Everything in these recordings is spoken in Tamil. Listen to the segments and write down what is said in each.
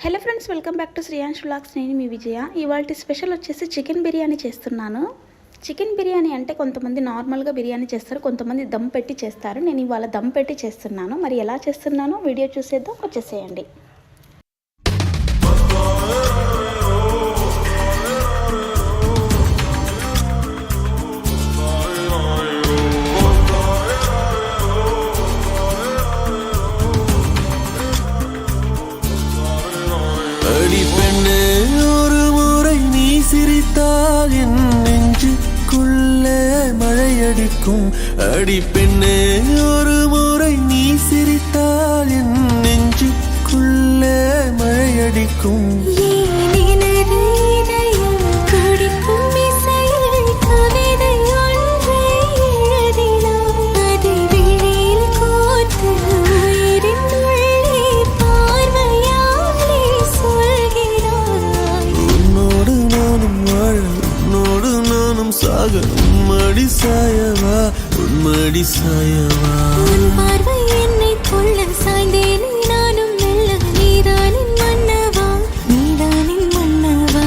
Hello friends, welcome back to Shreyansh vlogs. నేను మీ విజయ. ఇవాళ స్పెషల్ వచ్చేసి చికెన్ బిర్యానీ చేస్తున్నాను. చికెన్ బిర్యానీ అంటే కొంతమంది నార్మల్గా బిర్యానీ చేస్తారు, కొంతమంది దమ్ పెట్టి చేస్తారు. నేను ఇవాళ దమ్ పెట్టి చేస్తున్నాను. మరి ఎలా చేస్తున్నానో వీడియో చూసేద్దాం, వచ్చేసేయండి. ஒரு முறை நீ சிரித்தால் என் நெஞ்சுக்குள்ளே மழையடிக்கும். அடி பெண்ணே, ஒரு முறை நீ சிரித்தால் என் நெஞ்சுக்குள்ளே மழையடிக்கும். உன்மடி சாயவா, உன்மடி சாயவா. உன் பார்வை என்னை கொள்ள சாய்ந்தேனே நானும் மெல்ல. நீதானின் மன்னவா, நீதானின் மன்னவா.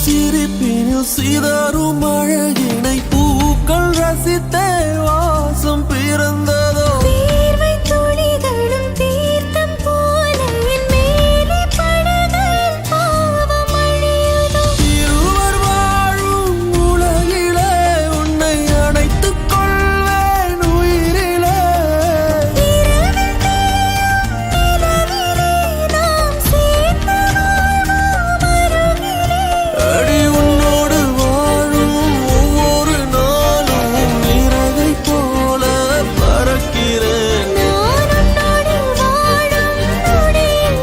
சிரிப்பினில் சிதறும் அழகினை பூக்கள் ரசித்தே வாசம் பிறந்ததோ. தீர்வை துளிகளும் தீர்த்தம் போல என் மேலே படுகையில் பாவம் அழியுதோ. இருவர் வாழும் உலகிலே உன்னை அணைத்துக் கொள்வேன் உயிரிலே. இரவில் தேயும் நிலவிலே நாம் சேர்ந்து வாழ்வோம் அருகிலே. அடி உன்னோடு வாழும் ஒவ்வொரு நாளும் இறகை போல பறக்கிறேன். நான் உன்னோடு வாழும் நொடியில்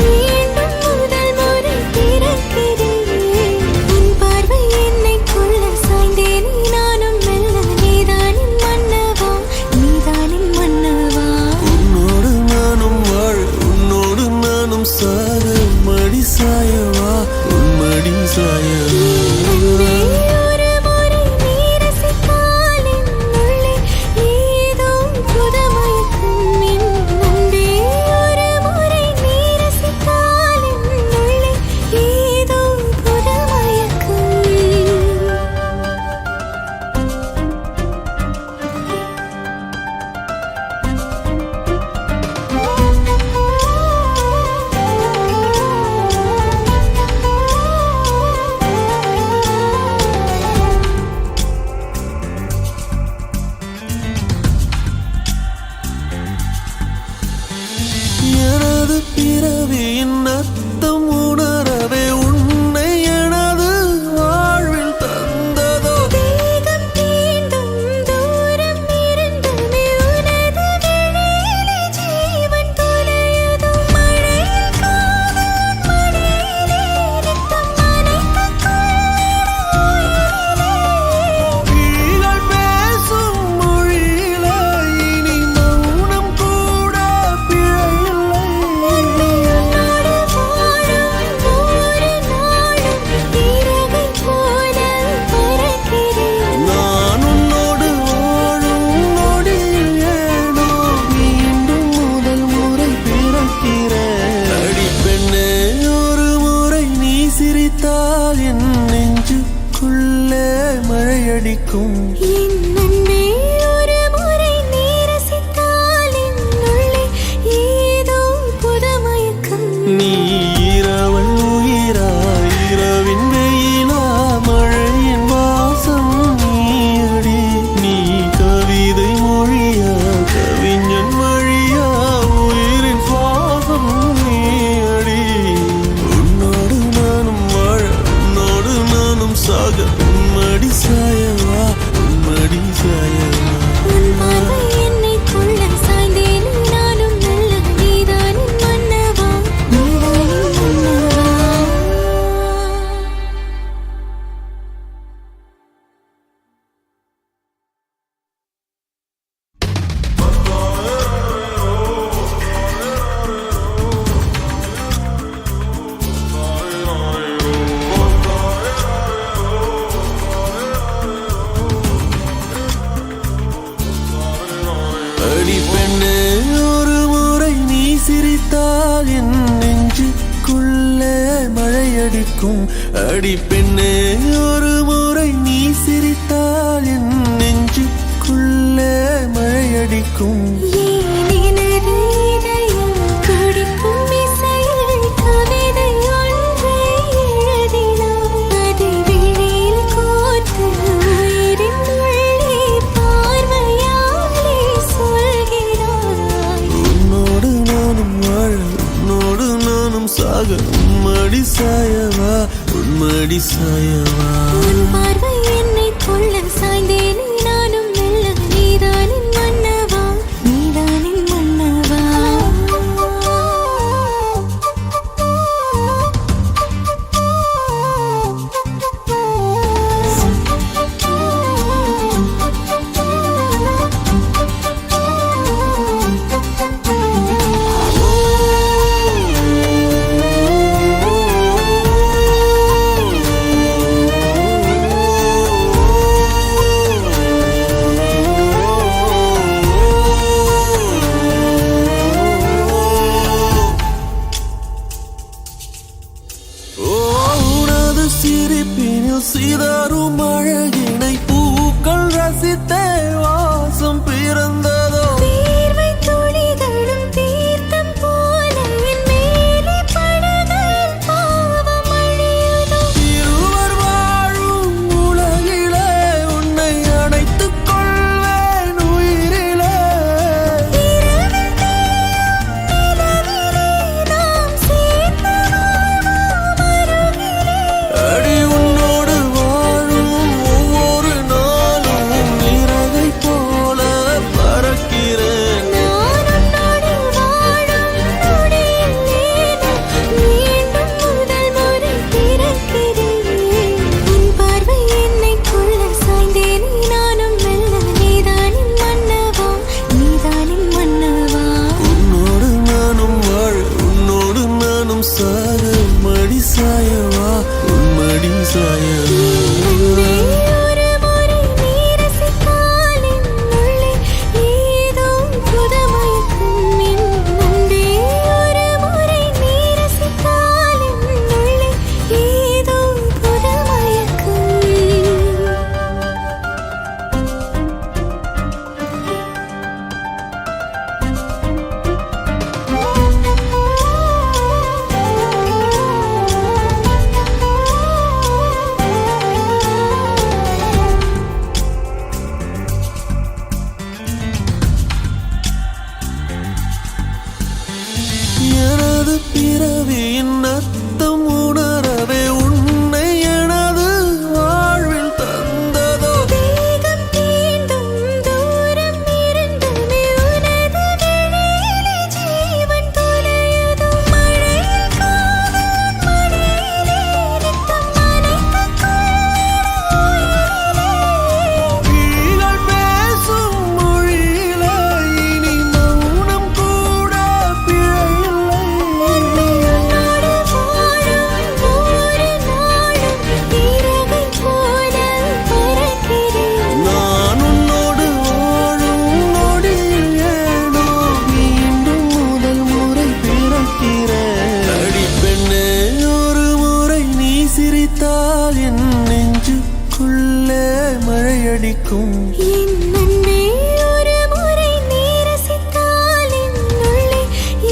மீண்டும் முதல் முறை பிறக்கிறேன். உன் பார்வை என்னை கொள்ள சாய்ந்தேனே நானும் மெல்ல. நீதானின் மன்னவா, நீதானின் மன்னவா. உன்னோடு நானும் வாழ, உன்னோடு நானும் சாக. மடி சாயவா, உன்மடி சாயவா. அன்பே, ஒரு முறை நீ ரசித்தால் என் உள்ளே ஏதோ புதுமயக்கம். என் அன்பே, ஒரு முறை நீ ரசித்தால் என் உள்ளே ஏதோ புதுமயக்கம். எனது பிறவியின் அர்த்தம் உணரவே உன்னை எனது வாழ்வில் தந்ததோ. தேகம் தீண்டும் தூரம் இருந்துமே உனது விழியிலே ஜீவன் தொலையுதோ. மழையில் காதல் மடியிலே நித்தம் நனைத்துக் கொள்ளிட உயிரிலே. கிளிகள் பேசும் மொழியிலே இனி மௌனம் கூட பிழையில்லை. உன்னோடு வாழும் சிரித்தால் என் நெஞ்சுக்குள்ளே மழையடிக்கும். அடி பெண்ணே ஒரு முறை நீ சிரித்தால் என் நெஞ்சுக்குள்ளே மழையடிக்கும். உன்மடி சாயவா உன்மடி சாயவா உன் பார்வை என்னை கொள்ள சாய்ந்தேனே நானும் மெல்ல. நீதானின் மன்னவா நீதானின் மன்னவா. சிரிப்பினில் சிதறும் அழகினை பூக்கள் ரசித்தே வாசம் பிறந்ததோ. தீர்வை துளிகளும் தீர்த்தம் போல என் மேலே படுகையில் பாவம் அழியுதோ. இருவர் வாழும் உலகிலே உன்னை அணைத்துக் கொள்வேன் உயிரிலே. இரவில் தேயும் நிலவிலே நாம் சேர்ந்து வாழ்வோம் அருகிலே. அடி உன்னோடு வாழும் ஒவ்வொரு நாளும் இறகை போல பறக்கிறேன். நான் உன்னோடு வாழும் நொடியில் மீண்டும் முதல் முறை பிறக்கிறேன். உன் பார்வை என்னை கொள்ள சாய்ந்தேனே நானும் மெல்ல. நீதானின் மன்னவா நீதானின் மன்னவா. உன்னோடு நானும் வாழ உன்னோடு நானும் சாக மடி சாயவா உன்மடி சாயவா. ஒரு முறை நீ ரசித்தால் என் உள்ளே ஏதோ புதுமயக்கம். என் அன்பே ஒரு முறை நீ ரசித்தால் என் உள்ளே ஏதோ புதுமயக்கம். எனது பிறவியின் அர்த்தம் உணரவே உன்னை எனது வாழ்வில் தந்ததோ. தேகம் தீண்டும் தூரம் இருந்துமே உனது விழியிலே ஜீவன் தொலையுதோ. மழையில் காதல் மடியிலே ரத்தம் நனைத்துக் கொள்ளும் உயிரிலே. கிளிகள் பேசும் மொழியிலே இனி மௌனம் கூட பிழையில்லை. உன்னோடு வாழும் ஒவ்வொரு நாளும் இறகை போல பறக்கிறேன். நான் உன்னோடு வாழும் நொடியில் ஏனோ மீண்டும் முதல் முறை பிறக்கிறேன். அடி பெண்ணே ஒரு முறை நீ சிரித்தால் என் நெஞ்சுக்குள்ளே மழையடிக்கும். என் அன்பே ஒரு முறை நீ ரசித்தால் என் உள்ளே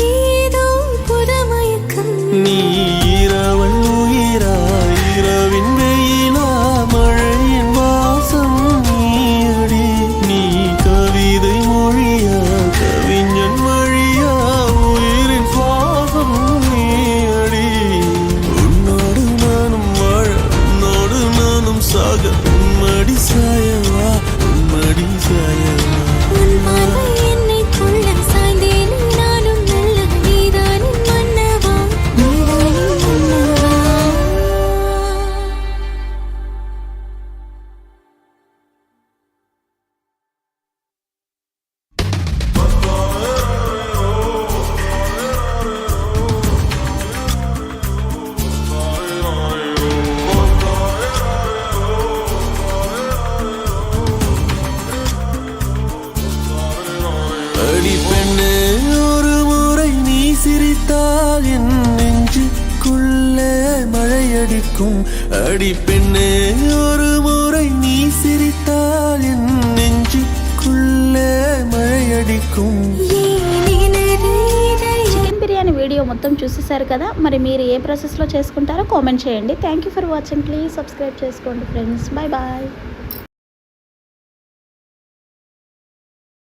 ஏதோ புதுமயக்கம். நீ இரவல் உயிரா இரவின் வெயிலா மழையின் வாசம் நீயடி. நீ கவிதை மொழியா கவிஞன் வழியா உயிரின் சுவாசம் நீயடி. உன்னோடு நானும் வாழ உன்னோடு நானும் சாக உன்மடி சாயவா உன்மடி சாயவா. உன் பார்வை என்னை கொள்ள சாய்ந்தேனே நானும் மெல்ல. நீதானின் மன்னவா நீதானின் மன்னவா. அடி பெண்ணே ஒரு முறை நீ சிரித்தால் என் நெஞ்சுக்குள்ளே மழையடிக்கும். அடி பெண்ணே ஒரு முறை நீ சிரித்தால் என் நெஞ்சுக்குள்ளே మయడిக்கும். చికెన్ బిర్యానీ వీడియో మొత్తం చూసేసారు కదా, మరి మీరు ఏ ప్రాసెస్లో చేసుకుంటారో కామెంట్ చేయండి. Thank you for watching. Please subscribe చేసుకోండి ఫ్రెండ్స్. Bye bye.